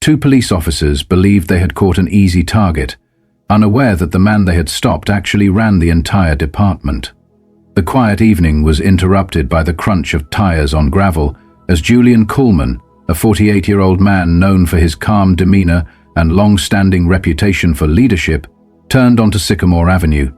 Two police officers believed they had caught an easy target, unaware that the man they had stopped actually ran the entire department. The quiet evening was interrupted by the crunch of tires on gravel as Julian Coleman, a 48-year-old man known for his calm demeanor and long-standing reputation for leadership, turned onto Sycamore Avenue.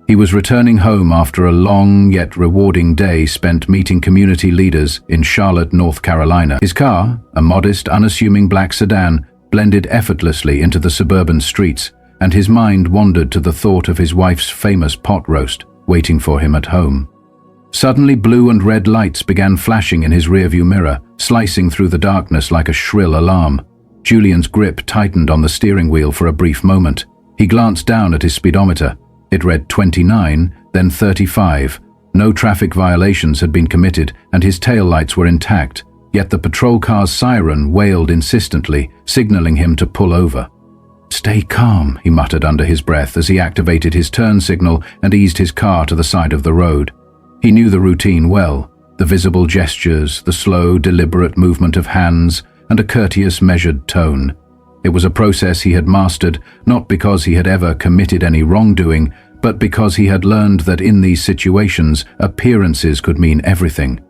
He was returning home after a long yet rewarding day spent meeting community leaders in Charlotte, North Carolina. His car, a modest, unassuming black sedan, blended effortlessly into the suburban streets, and his mind wandered to the thought of his wife's famous pot roast waiting for him at home. Suddenly, blue and red lights began flashing in his rearview mirror, slicing through the darkness like a shrill alarm. Julian's grip tightened on the steering wheel for a brief moment. He glanced down at his speedometer. It read 29, then 35. No traffic violations had been committed, and his taillights were intact, yet the patrol car's siren wailed insistently, signaling him to pull over. "Stay calm," he muttered under his breath as he activated his turn signal and eased his car to the side of the road. He knew the routine well, the visible gestures, the slow, deliberate movement of hands, and a courteous, measured tone. It was a process he had mastered, not because he had ever committed any wrongdoing, but because he had learned that in these situations, appearances could mean everything.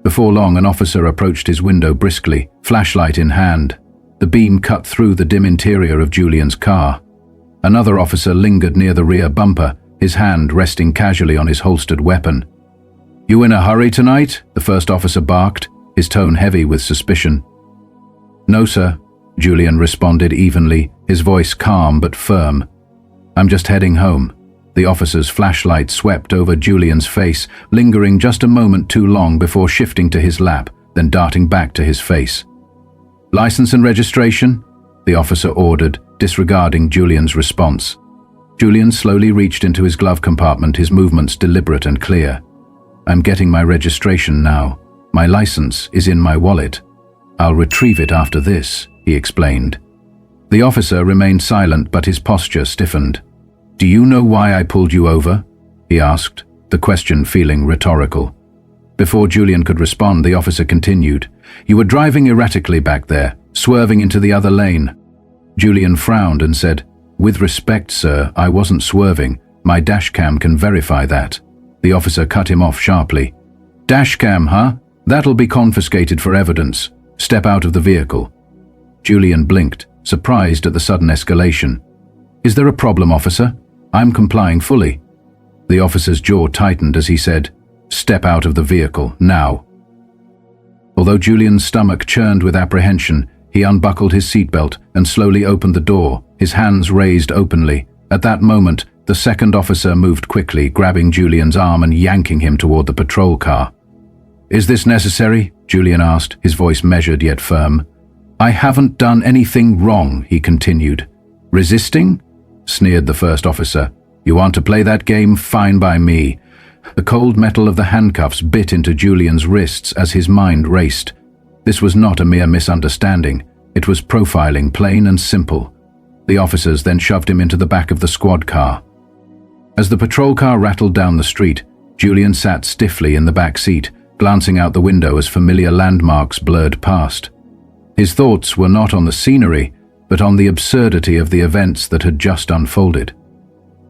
Before long, an officer approached his window briskly, flashlight in hand. The beam cut through the dim interior of Julian's car. Another officer lingered near the rear bumper, his hand resting casually on his holstered weapon. "You in a hurry tonight?" the first officer barked, his tone heavy with suspicion. "No, sir," Julian responded evenly, his voice calm but firm. "I'm just heading home." The officer's flashlight swept over Julian's face, lingering just a moment too long before shifting to his lap, then darting back to his face. "License and registration?" the officer ordered, disregarding Julian's response. Julian slowly reached into his glove compartment, his movements deliberate and clear. "I'm getting my registration now. My license is in my wallet. I'll retrieve it after this," he explained. The officer remained silent, but his posture stiffened. "Do you know why I pulled you over?" he asked, the question feeling rhetorical. Before Julian could respond, the officer continued, "You were driving erratically back there, swerving into the other lane." Julian frowned and said, "With respect, sir, I wasn't swerving. My dashcam can verify that." The officer cut him off sharply. "Dashcam, huh? That'll be confiscated for evidence. Step out of the vehicle." Julian blinked, surprised at the sudden escalation. "Is there a problem, officer? I'm complying fully." The officer's jaw tightened as he said, "Step out of the vehicle, now." Although Julian's stomach churned with apprehension, he unbuckled his seatbelt and slowly opened the door, his hands raised openly. At that moment, the second officer moved quickly, grabbing Julian's arm and yanking him toward the patrol car. "Is this necessary?" Julian asked, his voice measured yet firm. "I haven't done anything wrong," he continued. "Resisting?" sneered the first officer. "You want to play that game? Fine by me." The cold metal of the handcuffs bit into Julian's wrists as his mind raced. This was not a mere misunderstanding. It was profiling, plain and simple. The officers then shoved him into the back of the squad car. As the patrol car rattled down the street, Julian sat stiffly in the back seat, glancing out the window as familiar landmarks blurred past. His thoughts were not on the scenery, but on the absurdity of the events that had just unfolded.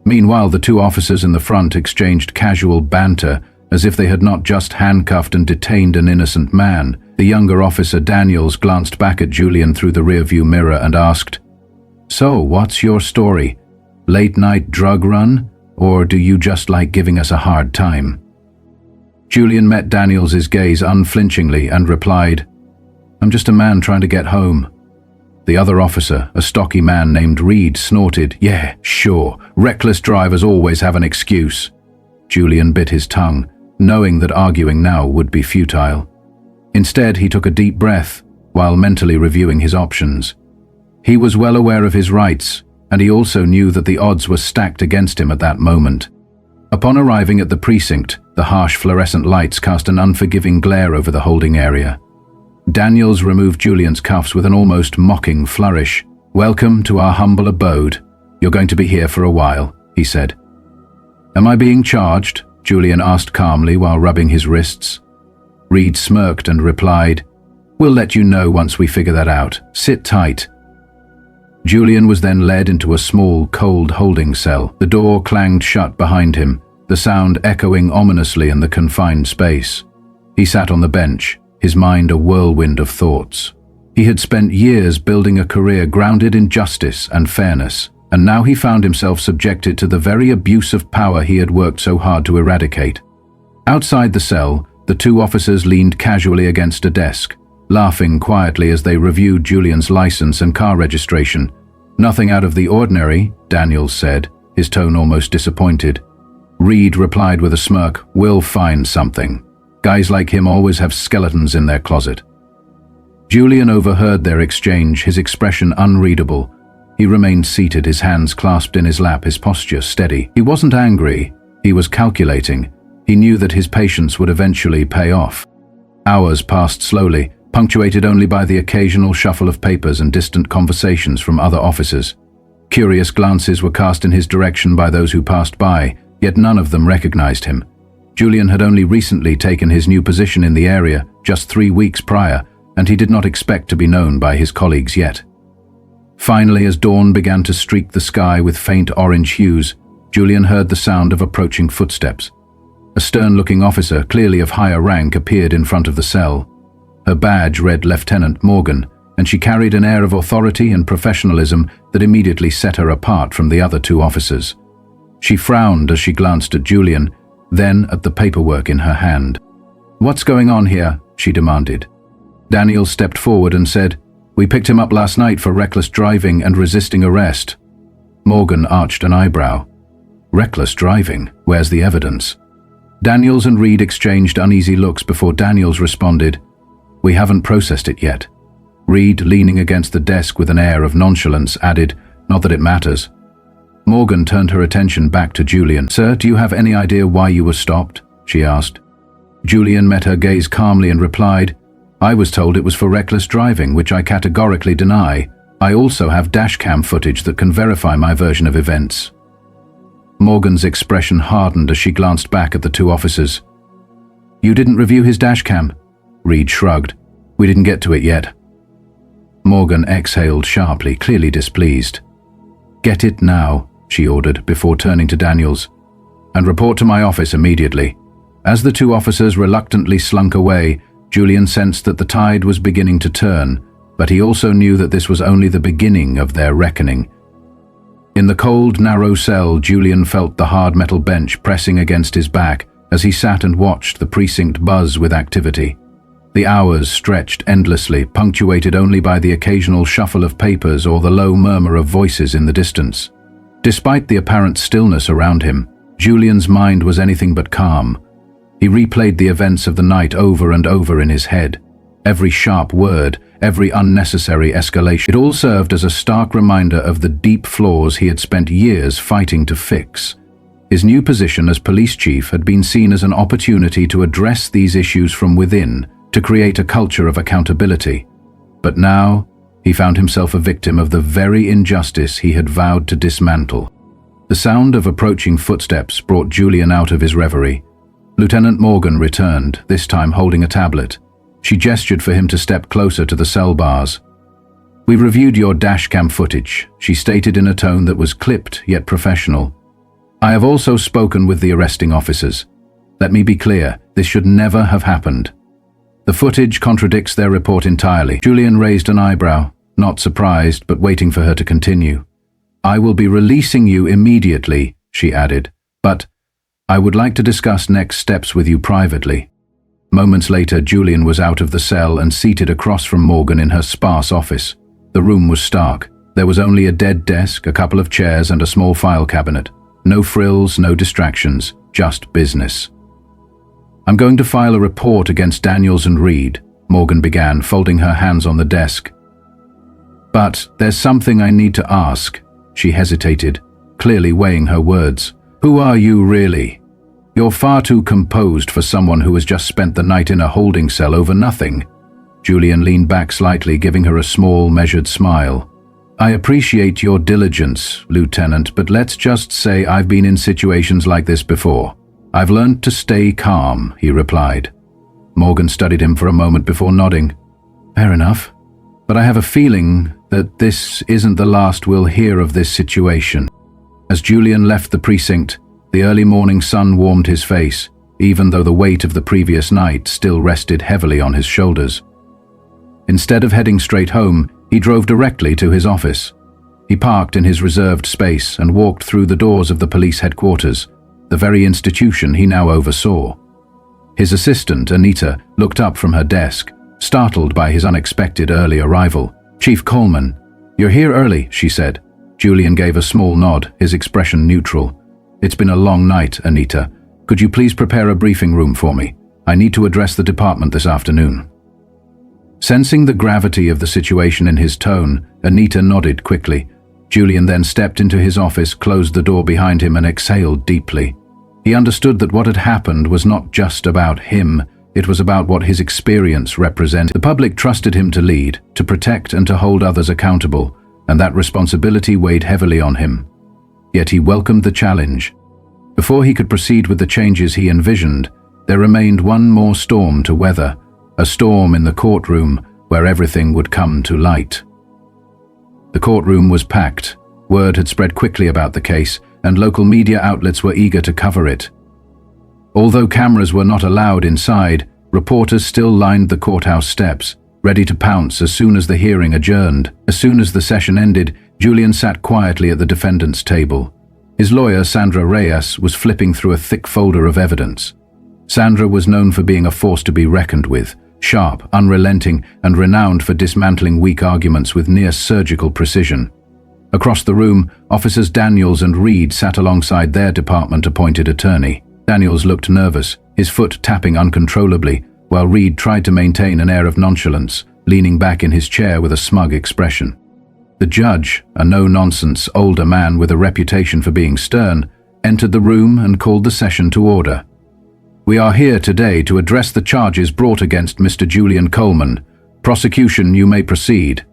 Meanwhile, the two officers in the front exchanged casual banter as if they had not just handcuffed and detained an innocent man. The younger officer, Daniels, glanced back at Julian through the rearview mirror and asked, "So, what's your story? Late-night drug run? Or do you just like giving us a hard time?" Julian met Daniels's gaze unflinchingly and replied, "I'm just a man trying to get home." The other officer, a stocky man named Reed, snorted, "Yeah, sure, reckless drivers always have an excuse." Julian bit his tongue, knowing that arguing now would be futile. Instead, he took a deep breath while mentally reviewing his options. He was well aware of his rights, and he also knew that the odds were stacked against him at that moment. Upon arriving at the precinct, the harsh fluorescent lights cast an unforgiving glare over the holding area. Daniels removed Julian's cuffs with an almost mocking flourish. "Welcome to our humble abode. You're going to be here for a while," he said. "Am I being charged?" Julian asked calmly while rubbing his wrists. Reed smirked and replied, We'll let you know once we figure that out. Sit tight." Julian was then led into a small, cold holding cell. The door clanged shut behind him, the sound echoing ominously in the confined space. He sat on the bench, his mind a whirlwind of thoughts. He had spent years building a career grounded in justice and fairness, and now he found himself subjected to the very abuse of power he had worked so hard to eradicate. Outside the cell, the two officers leaned casually against a desk, laughing quietly as they reviewed Julian's license and car registration. "Nothing out of the ordinary," Daniels said, his tone almost disappointed. Reed replied with a smirk, "We'll find something. Guys like him always have skeletons in their closet." Julian overheard their exchange, his expression unreadable. He remained seated, his hands clasped in his lap, his posture steady. He wasn't angry, he was calculating. He knew that his patience would eventually pay off. Hours passed slowly, punctuated only by the occasional shuffle of papers and distant conversations from other officers. Curious glances were cast in his direction by those who passed by, yet none of them recognized him. Julian had only recently taken his new position in the area, just 3 weeks prior, and he did not expect to be known by his colleagues yet. Finally, as dawn began to streak the sky with faint orange hues, Julian heard the sound of approaching footsteps. A stern-looking officer, clearly of higher rank, appeared in front of the cell. Her badge read Lieutenant Morgan, and she carried an air of authority and professionalism that immediately set her apart from the other two officers. She frowned as she glanced at Julian, then at the paperwork in her hand. "What's going on here?" she demanded. Daniel stepped forward and said, "We picked him up last night for reckless driving and resisting arrest." Morgan arched an eyebrow. "Reckless driving? Where's the evidence?" Daniels and Reed exchanged uneasy looks before Daniels responded, "We haven't processed it yet." Reed, leaning against the desk with an air of nonchalance, added, "Not that it matters." Morgan turned her attention back to Julian. "Sir, do you have any idea why you were stopped?" she asked. Julian met her gaze calmly and replied, "I was told it was for reckless driving, which I categorically deny. I also have dashcam footage that can verify my version of events." Morgan's expression hardened as she glanced back at the two officers. "You didn't review his dashcam?" Reed shrugged. "We didn't get to it yet." Morgan exhaled sharply, clearly displeased. "Get it now," she ordered, before turning to Daniels, "and report to my office immediately." As the two officers reluctantly slunk away, Julian sensed that the tide was beginning to turn, but he also knew that this was only the beginning of their reckoning. In the cold, narrow cell, Julian felt the hard metal bench pressing against his back as he sat and watched the precinct buzz with activity. The hours stretched endlessly, punctuated only by the occasional shuffle of papers or the low murmur of voices in the distance. Despite the apparent stillness around him, Julian's mind was anything but calm. He replayed the events of the night over and over in his head. Every sharp word, every unnecessary escalation. It all served as a stark reminder of the deep flaws he had spent years fighting to fix. His new position as police chief had been seen as an opportunity to address these issues from within, to create a culture of accountability. But now, he found himself a victim of the very injustice he had vowed to dismantle. The sound of approaching footsteps brought Julian out of his reverie. Lieutenant Morgan returned, this time holding a tablet. She gestured for him to step closer to the cell bars. "We've reviewed your dashcam footage," she stated in a tone that was clipped yet professional. "I have also spoken with the arresting officers. Let me be clear, this should never have happened. The footage contradicts their report entirely." Julian raised an eyebrow, not surprised, but waiting for her to continue. "I will be releasing you immediately," she added, "but I would like to discuss next steps with you privately." Moments later, Julian was out of the cell and seated across from Morgan in her sparse office. The room was stark. There was only a dead desk, a couple of chairs, and a small file cabinet. No frills, no distractions, just business. "I'm going to file a report against Daniels and Reed," Morgan began, folding her hands on the desk. "But there's something I need to ask," she hesitated, clearly weighing her words. "Who are you really? You're far too composed for someone who has just spent the night in a holding cell over nothing." Julian leaned back slightly, giving her a small, measured smile. "I appreciate your diligence, Lieutenant, but let's just say I've been in situations like this before. I've learned to stay calm," he replied. Morgan studied him for a moment before nodding. Fair enough. But I have a feeling that this isn't the last we'll hear of this situation. As Julian left the precinct, the early morning sun warmed his face, even though the weight of the previous night still rested heavily on his shoulders. Instead of heading straight home, he drove directly to his office. He parked in his reserved space and walked through the doors of the police headquarters, the very institution he now oversaw. His assistant, Anita, looked up from her desk, startled by his unexpected early arrival. "Chief Coleman, you're here early," she said. Julian gave a small nod, his expression neutral. "It's been a long night, Anita. Could you please prepare a briefing room for me? I need to address the department this afternoon." Sensing the gravity of the situation in his tone, Anita nodded quickly. Julian then stepped into his office, closed the door behind him, and exhaled deeply. He understood that what had happened was not just about him, it was about what his experience represented. The public trusted him to lead, to protect and to hold others accountable, and that responsibility weighed heavily on him. Yet he welcomed the challenge. Before he could proceed with the changes he envisioned, there remained one more storm to weather, a storm in the courtroom where everything would come to light. The courtroom was packed. Word had spread quickly about the case, and local media outlets were eager to cover it. Although cameras were not allowed inside, reporters still lined the courthouse steps, ready to pounce as soon as the hearing adjourned. As soon as the session ended, Julian sat quietly at the defendant's table. His lawyer, Sandra Reyes, was flipping through a thick folder of evidence. Sandra was known for being a force to be reckoned with, sharp, unrelenting, and renowned for dismantling weak arguments with near-surgical precision. Across the room, Officers Daniels and Reed sat alongside their department-appointed attorney. Daniels looked nervous, his foot tapping uncontrollably, while Reed tried to maintain an air of nonchalance, leaning back in his chair with a smug expression. The judge, a no-nonsense, older man with a reputation for being stern, entered the room and called the session to order. "We are here today to address the charges brought against Mr. Julian Coleman. Prosecution, you may proceed."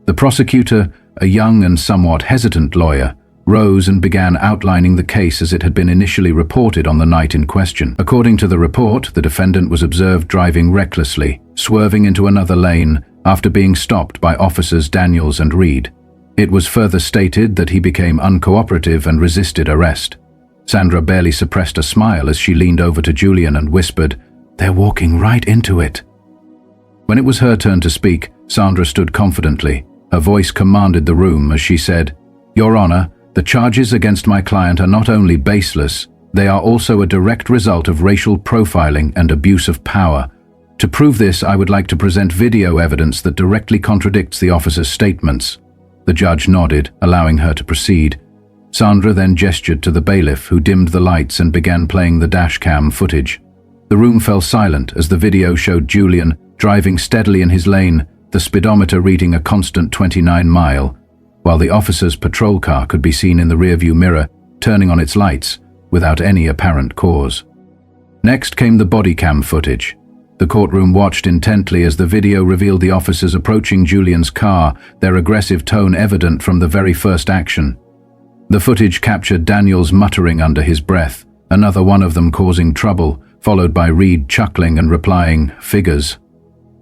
The prosecutor, a young and somewhat hesitant lawyer, rose and began outlining the case as it had been initially reported on the night in question. According to the report, the defendant was observed driving recklessly, swerving into another lane after being stopped by Officers Daniels and Reed. It was further stated that he became uncooperative and resisted arrest. Sandra barely suppressed a smile as she leaned over to Julian and whispered, "They're walking right into it." When it was her turn to speak, Sandra stood confidently. Her voice commanded the room as she said, "Your Honor, the charges against my client are not only baseless, they are also a direct result of racial profiling and abuse of power. To prove this, I would like to present video evidence that directly contradicts the officer's statements." The judge nodded, allowing her to proceed. Sandra then gestured to the bailiff, who dimmed the lights and began playing the dashcam footage. The room fell silent as the video showed Julian driving steadily in his lane, the speedometer reading a constant 29 miles, while the officer's patrol car could be seen in the rearview mirror, turning on its lights without any apparent cause. Next came the body cam footage. The courtroom watched intently as the video revealed the officers approaching Julian's car, their aggressive tone evident from the very first action. The footage captured Daniels muttering under his breath, another one of them causing trouble, followed by Reed chuckling and replying, "Figures."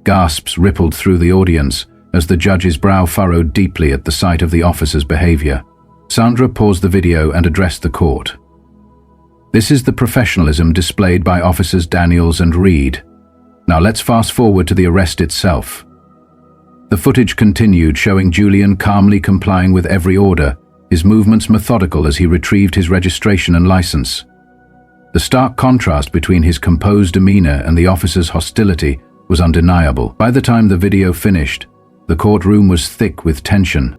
Gasps rippled through the audience as the judge's brow furrowed deeply at the sight of the officer's behavior. Sandra paused the video and addressed the court. "This is the professionalism displayed by Officers Daniels and Reed. Now let's fast forward to the arrest itself." The footage continued, showing Julian calmly complying with every order, his movements methodical as he retrieved his registration and license. The stark contrast between his composed demeanor and the officer's hostility was undeniable. By the time the video finished, the courtroom was thick with tension.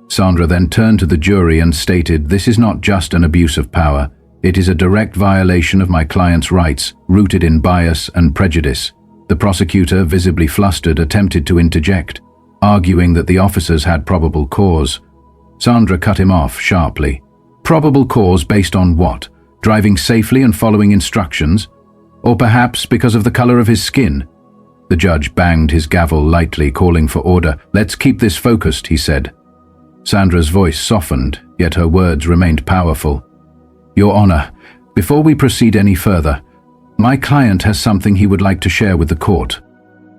Sandra then turned to the jury and stated, "This is not just an abuse of power, it is a direct violation of my client's rights, rooted in bias and prejudice." The prosecutor, visibly flustered, attempted to interject, arguing that the officers had probable cause. Sandra cut him off sharply. "Probable cause based on what? Driving safely and following instructions? Or perhaps because of the color of his skin?" The judge banged his gavel lightly, calling for order. "Let's keep this focused," he said. Sandra's voice softened, yet her words remained powerful. "Your Honor, before we proceed any further, my client has something he would like to share with the court."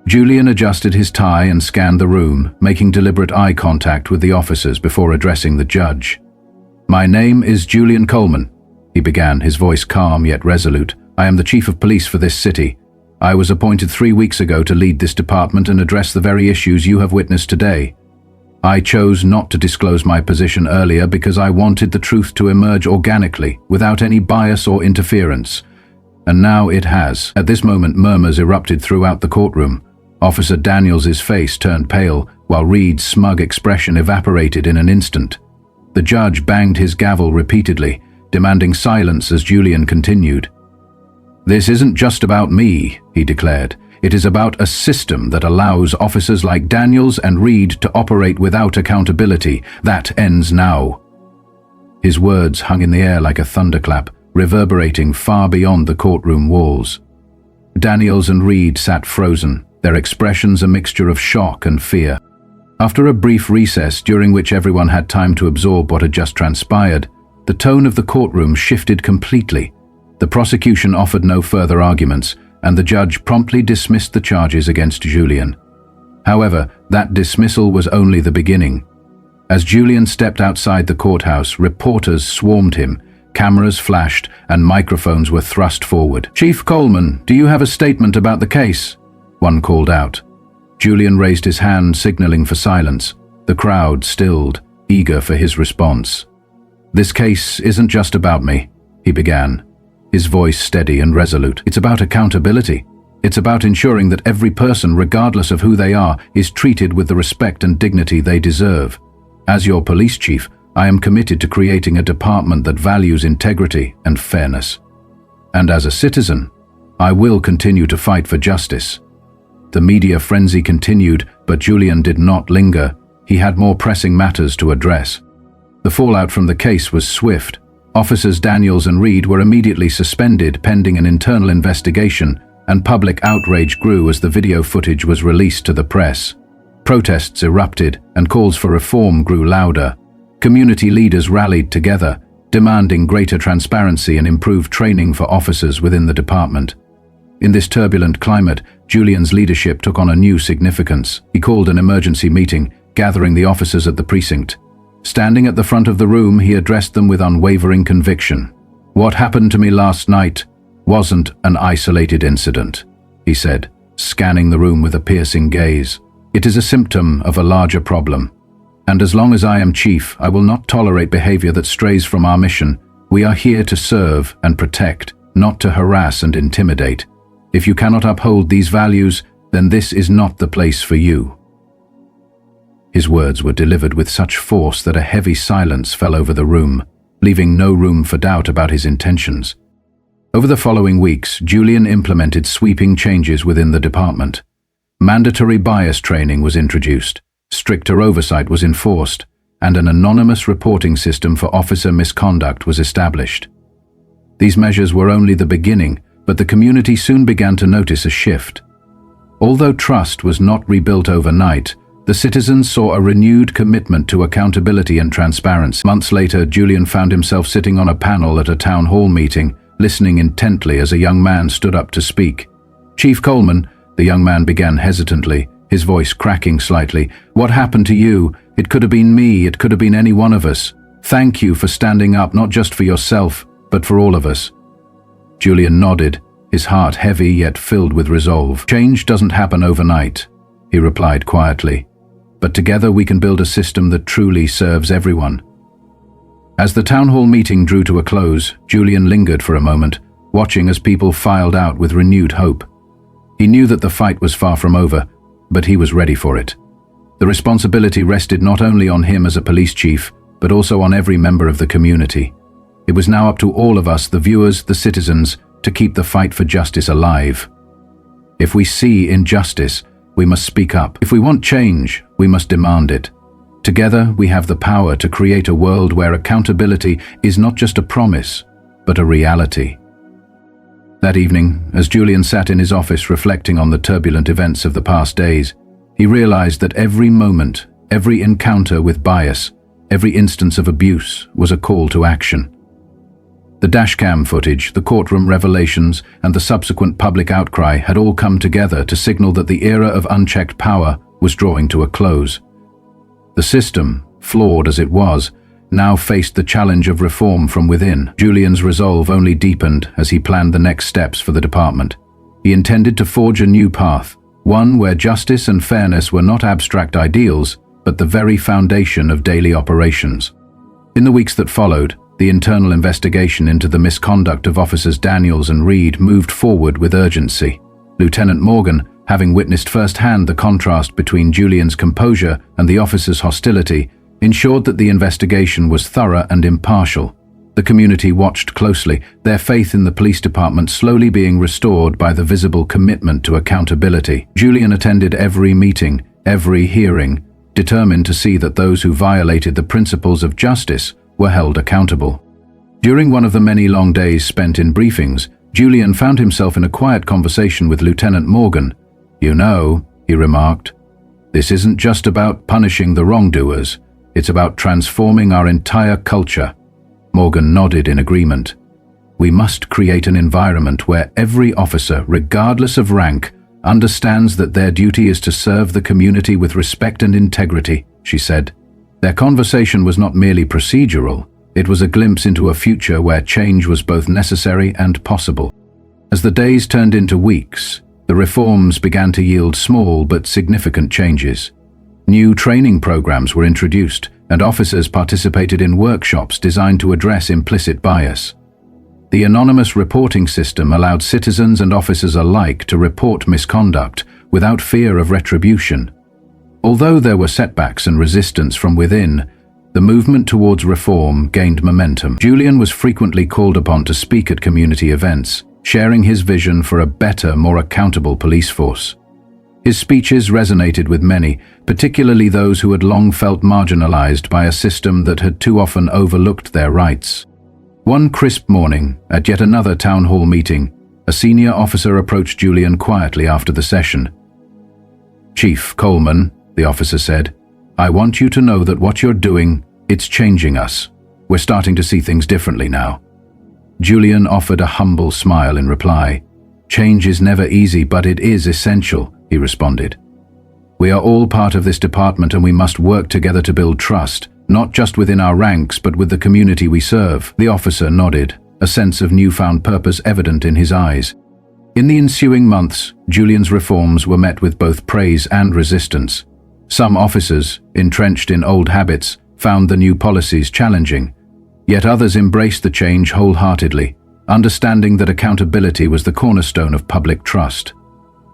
Julian adjusted his tie and scanned the room, making deliberate eye contact with the officers before addressing the judge. "My name is Julian Coleman," he began, his voice calm yet resolute. "I am the chief of police for this city. I was appointed 3 weeks ago to lead this department and address the very issues you have witnessed today. I chose not to disclose my position earlier because I wanted the truth to emerge organically, without any bias or interference. And now it has." At this moment, murmurs erupted throughout the courtroom. Officer Daniels's face turned pale, while Reed's smug expression evaporated in an instant. The judge banged his gavel repeatedly, demanding silence as Julian continued. "This isn't just about me," he declared. "It is about a system that allows officers like Daniels and Reed to operate without accountability. That ends now." His words hung in the air like a thunderclap, reverberating far beyond the courtroom walls. Daniels and Reed sat frozen, their expressions a mixture of shock and fear. After a brief recess during which everyone had time to absorb what had just transpired, the tone of the courtroom shifted completely. The prosecution offered no further arguments, and the judge promptly dismissed the charges against Julian. However, that dismissal was only the beginning. As Julian stepped outside the courthouse, reporters swarmed him, cameras flashed, and microphones were thrust forward. "Chief Coleman, do you have a statement about the case?" one called out. Julian raised his hand, signaling for silence. The crowd stilled, eager for his response. "This case isn't just about me," he began, his voice steady and resolute. "It's about accountability. It's about ensuring that every person, regardless of who they are, is treated with the respect and dignity they deserve. As your police chief, I am committed to creating a department that values integrity and fairness. And as a citizen, I will continue to fight for justice." The media frenzy continued, but Julian did not linger. He had more pressing matters to address. The fallout from the case was swift. Officers Daniels and Reed were immediately suspended pending an internal investigation, and public outrage grew as the video footage was released to the press. Protests erupted, and calls for reform grew louder. Community leaders rallied together, demanding greater transparency and improved training for officers within the department. In this turbulent climate, Julian's leadership took on a new significance. He called an emergency meeting, gathering the officers at the precinct. Standing at the front of the room, he addressed them with unwavering conviction. "What happened to me last night wasn't an isolated incident," he said, scanning the room with a piercing gaze. "It is a symptom of a larger problem. And as long as I am chief, I will not tolerate behavior that strays from our mission. We are here to serve and protect, not to harass and intimidate. If you cannot uphold these values, then this is not the place for you." His words were delivered with such force that a heavy silence fell over the room, leaving no room for doubt about his intentions. Over the following weeks, Julian implemented sweeping changes within the department. Mandatory bias training was introduced, stricter oversight was enforced, and an anonymous reporting system for officer misconduct was established. These measures were only the beginning, but the community soon began to notice a shift. Although trust was not rebuilt overnight, the citizens saw a renewed commitment to accountability and transparency. Months later, Julian found himself sitting on a panel at a town hall meeting, listening intently as a young man stood up to speak. "Chief Coleman," the young man began hesitantly, his voice cracking slightly, "what happened to you? It could have been me, it could have been any one of us. Thank you for standing up, not just for yourself, but for all of us." Julian nodded, his heart heavy yet filled with resolve. "Change doesn't happen overnight," he replied quietly, "but together we can build a system that truly serves everyone." As the town hall meeting drew to a close, Julian lingered for a moment, watching as people filed out with renewed hope. He knew that the fight was far from over, but he was ready for it. The responsibility rested not only on him as a police chief, but also on every member of the community. It was now up to all of us, the viewers, the citizens, to keep the fight for justice alive. If we see injustice, we must speak up. If we want change, we must demand it. Together, we have the power to create a world where accountability is not just a promise, but a reality. That evening, as Julian sat in his office reflecting on the turbulent events of the past days, he realized that every moment, every encounter with bias, every instance of abuse was a call to action. The dashcam footage, the courtroom revelations, and the subsequent public outcry had all come together to signal that the era of unchecked power was drawing to a close. The system, flawed as it was, now faced the challenge of reform from within. Julian's resolve only deepened as he planned the next steps for the department. He intended to forge a new path, one where justice and fairness were not abstract ideals, but the very foundation of daily operations. In the weeks that followed, the internal investigation into the misconduct of officers Daniels and Reed moved forward with urgency. Lieutenant Morgan, having witnessed firsthand the contrast between Julian's composure and the officers' hostility, ensured that the investigation was thorough and impartial. The community watched closely, their faith in the police department slowly being restored by the visible commitment to accountability. Julian attended every meeting, every hearing, determined to see that those who violated the principles of justice were held accountable. During one of the many long days spent in briefings, Julian found himself in a quiet conversation with Lieutenant Morgan. "You know," he remarked, "this isn't just about punishing the wrongdoers. It's about transforming our entire culture." Morgan nodded in agreement. "We must create an environment where every officer, regardless of rank, understands that their duty is to serve the community with respect and integrity," she said. Their conversation was not merely procedural, it was a glimpse into a future where change was both necessary and possible. As the days turned into weeks, the reforms began to yield small but significant changes. New training programs were introduced, and officers participated in workshops designed to address implicit bias. The anonymous reporting system allowed citizens and officers alike to report misconduct without fear of retribution. Although there were setbacks and resistance from within, the movement towards reform gained momentum. Julian was frequently called upon to speak at community events, sharing his vision for a better, more accountable police force. His speeches resonated with many, particularly those who had long felt marginalized by a system that had too often overlooked their rights. One crisp morning, at yet another town hall meeting, a senior officer approached Julian quietly after the session. "Chief Coleman," the officer said, "I want you to know that what you're doing, it's changing us. We're starting to see things differently now." Julian offered a humble smile in reply. "Change is never easy, but it is essential," he responded. "We are all part of this department and we must work together to build trust, not just within our ranks but with the community we serve." The officer nodded, a sense of newfound purpose evident in his eyes. In the ensuing months, Julian's reforms were met with both praise and resistance. Some officers, entrenched in old habits, found the new policies challenging, yet others embraced the change wholeheartedly, understanding that accountability was the cornerstone of public trust.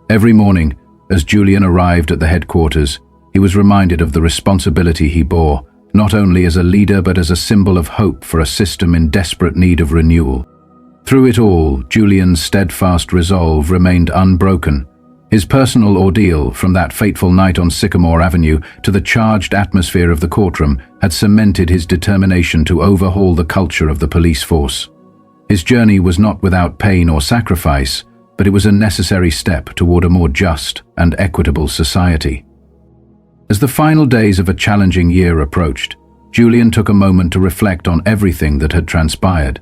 Every morning, as Julian arrived at the headquarters, he was reminded of the responsibility he bore, not only as a leader but as a symbol of hope for a system in desperate need of renewal. Through it all, Julian's steadfast resolve remained unbroken. His personal ordeal, from that fateful night on Sycamore Avenue to the charged atmosphere of the courtroom, had cemented his determination to overhaul the culture of the police force. His journey was not without pain or sacrifice, but it was a necessary step toward a more just and equitable society. As the final days of a challenging year approached, Julian took a moment to reflect on everything that had transpired.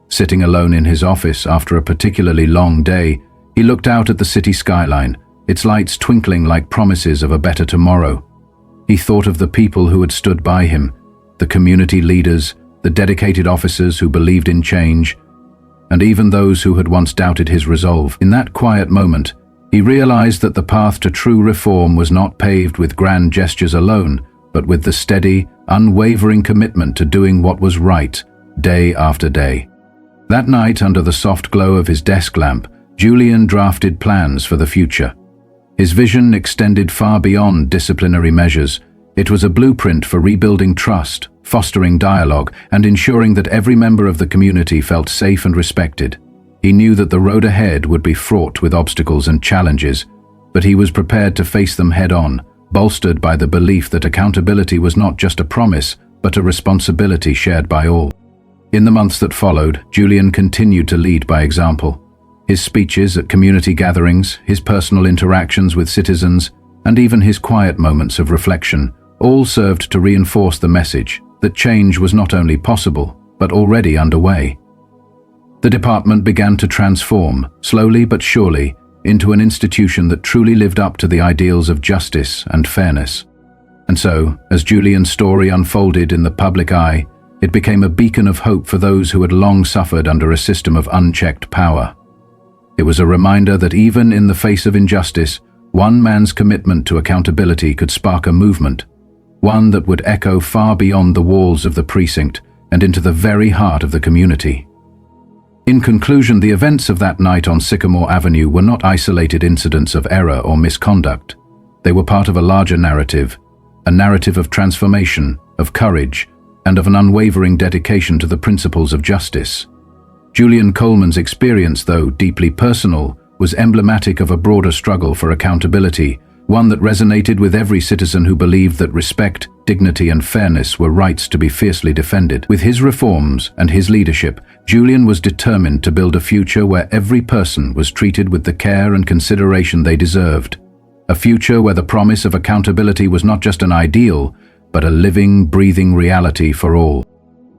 Sitting alone in his office after a particularly long day, he looked out at the city skyline, its lights twinkling like promises of a better tomorrow. He thought of the people who had stood by him, the community leaders, the dedicated officers who believed in change, and even those who had once doubted his resolve. In that quiet moment, he realized that the path to true reform was not paved with grand gestures alone, but with the steady, unwavering commitment to doing what was right, day after day. That night, under the soft glow of his desk lamp, Julian drafted plans for the future. His vision extended far beyond disciplinary measures. It was a blueprint for rebuilding trust, fostering dialogue, and ensuring that every member of the community felt safe and respected. He knew that the road ahead would be fraught with obstacles and challenges, but he was prepared to face them head-on, bolstered by the belief that accountability was not just a promise, but a responsibility shared by all. In the months that followed, Julian continued to lead by example. His speeches at community gatherings, his personal interactions with citizens, and even his quiet moments of reflection all served to reinforce the message that change was not only possible, but already underway. The department began to transform, slowly but surely, into an institution that truly lived up to the ideals of justice and fairness. And so, as Julian's story unfolded in the public eye, it became a beacon of hope for those who had long suffered under a system of unchecked power. It was a reminder that even in the face of injustice, one man's commitment to accountability could spark a movement, one that would echo far beyond the walls of the precinct and into the very heart of the community. In conclusion, the events of that night on Sycamore Avenue were not isolated incidents of error or misconduct. They were part of a larger narrative, a narrative of transformation, of courage, and of an unwavering dedication to the principles of justice. Julian Coleman's experience, though deeply personal, was emblematic of a broader struggle for accountability, one that resonated with every citizen who believed that respect, dignity, and fairness were rights to be fiercely defended. With his reforms and his leadership, Julian was determined to build a future where every person was treated with the care and consideration they deserved. A future where the promise of accountability was not just an ideal, but a living, breathing reality for all.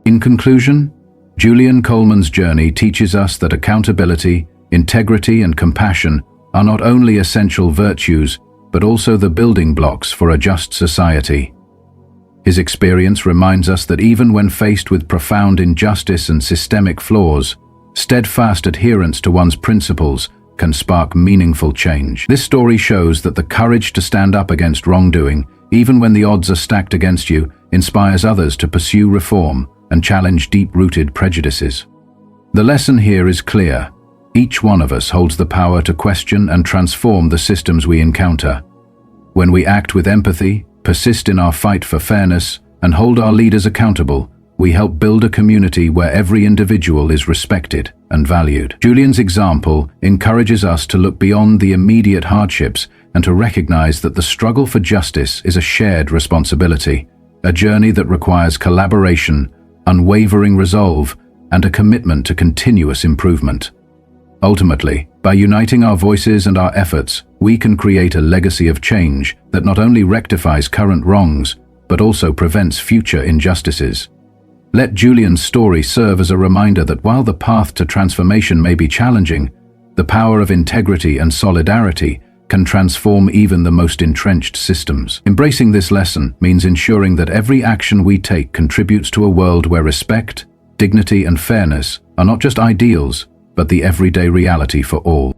In conclusion, Julian Coleman's journey teaches us that accountability, integrity, and compassion are not only essential virtues, but also the building blocks for a just society. His experience reminds us that even when faced with profound injustice and systemic flaws, steadfast adherence to one's principles can spark meaningful change. This story shows that the courage to stand up against wrongdoing, even when the odds are stacked against you, inspires others to pursue reform and challenge deep-rooted prejudices. The lesson here is clear. Each one of us holds the power to question and transform the systems we encounter. When we act with empathy, persist in our fight for fairness, and hold our leaders accountable, we help build a community where every individual is respected and valued. Julian's example encourages us to look beyond the immediate hardships and to recognize that the struggle for justice is a shared responsibility, a journey that requires collaboration, unwavering resolve, and a commitment to continuous improvement. Ultimately, by uniting our voices and our efforts, we can create a legacy of change that not only rectifies current wrongs, but also prevents future injustices. Let Julian's story serve as a reminder that while the path to transformation may be challenging, the power of integrity and solidarity can transform even the most entrenched systems. Embracing this lesson means ensuring that every action we take contributes to a world where respect, dignity, and fairness are not just ideals, but the everyday reality for all.